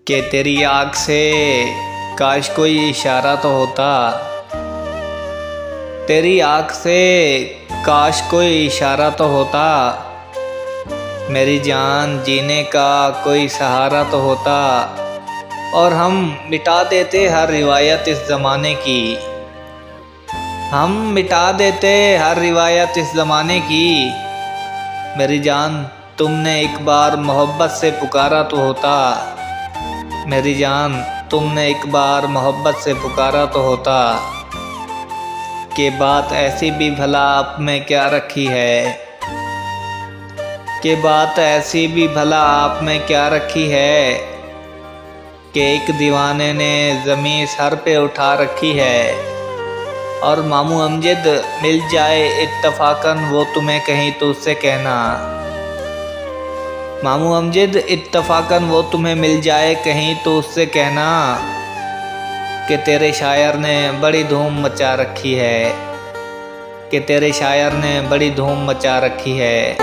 कि तेरी आँख से काश कोई इशारा तो होता, तेरी आँख से काश कोई इशारा तो होता, मेरी जान जीने का कोई सहारा तो होता, और हम मिटा देते हर रिवायत इस ज़माने की, हम मिटा देते हर रिवायत इस ज़माने की। मेरी जान तुमने एक बार मोहब्बत से पुकारा तो होता, मेरी जान तुमने एक बार मोहब्बत से पुकारा तो होता, कि बात ऐसी भी भला आप में क्या रखी है, कि बात ऐसी भी भला आप में क्या रखी है, कि एक दीवाने ने ज़मीं सर पे उठा रखी है, और मामू अमजद मिल जाए इत्तफाकन वो तुम्हें कहीं तो उससे कहना, मामू अमजद इत्तफाकन वो तुम्हें मिल जाए कहीं तो उससे कहना, कि तेरे शायर ने बड़ी धूम मचा रखी है, कि तेरे शायर ने बड़ी धूम मचा रखी है।